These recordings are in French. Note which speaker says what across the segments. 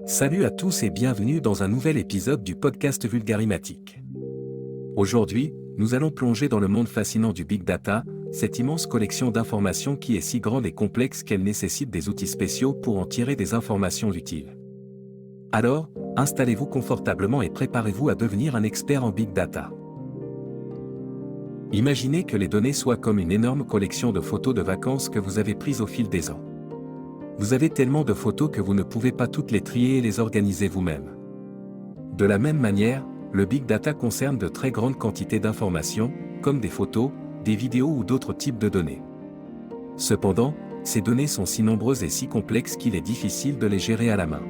Speaker 1: Salut à tous et bienvenue dans un nouvel épisode du podcast Vulgarimatique. Aujourd'hui, nous allons plonger dans le monde fascinant du Big Data, cette immense collection d'informations qui est si grande et complexe qu'elle nécessite des outils spéciaux pour en tirer des informations utiles. Alors, installez-vous confortablement et préparez-vous à devenir un expert en Big Data. Imaginez que les données soient comme une énorme collection de photos de vacances que vous avez prises au fil des ans. Vous avez tellement de photos que vous ne pouvez pas toutes les trier et les organiser vous-même. De la même manière, le Big Data concerne de très grandes quantités d'informations, comme des photos, des vidéos ou d'autres types de données. Cependant, ces données sont si nombreuses et si complexes qu'il est difficile de les gérer à la main.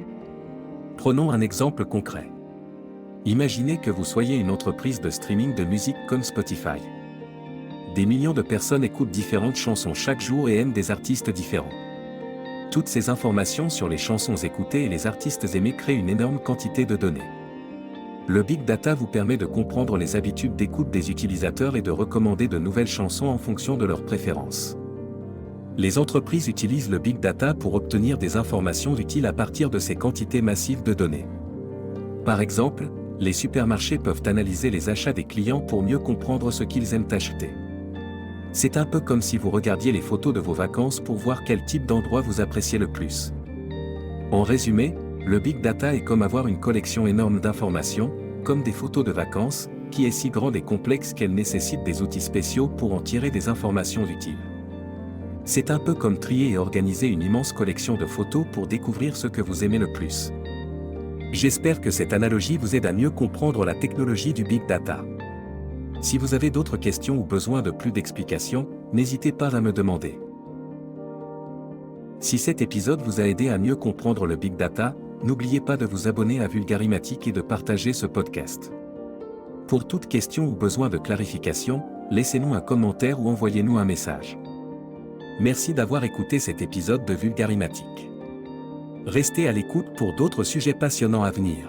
Speaker 1: Prenons un exemple concret. Imaginez que vous soyez une entreprise de streaming de musique comme Spotify. Des millions de personnes écoutent différentes chansons chaque jour et aiment des artistes différents. Toutes ces informations sur les chansons écoutées et les artistes aimés créent une énorme quantité de données. Le Big Data vous permet de comprendre les habitudes d'écoute des utilisateurs et de recommander de nouvelles chansons en fonction de leurs préférences. Les entreprises utilisent le Big Data pour obtenir des informations utiles à partir de ces quantités massives de données. Par exemple, les supermarchés peuvent analyser les achats des clients pour mieux comprendre ce qu'ils aiment acheter. C'est un peu comme si vous regardiez les photos de vos vacances pour voir quel type d'endroit vous appréciez le plus. En résumé, le Big Data est comme avoir une collection énorme d'informations, comme des photos de vacances, qui est si grande et complexe qu'elle nécessite des outils spéciaux pour en tirer des informations utiles. C'est un peu comme trier et organiser une immense collection de photos pour découvrir ce que vous aimez le plus. J'espère que cette analogie vous aide à mieux comprendre la technologie du Big Data. Si vous avez d'autres questions ou besoin de plus d'explications, n'hésitez pas à me demander. Si cet épisode vous a aidé à mieux comprendre le Big Data, n'oubliez pas de vous abonner à Vulgarimatique et de partager ce podcast. Pour toute question ou besoin de clarification, laissez-nous un commentaire ou envoyez-nous un message. Merci d'avoir écouté cet épisode de Vulgarimatique. Restez à l'écoute pour d'autres sujets passionnants à venir.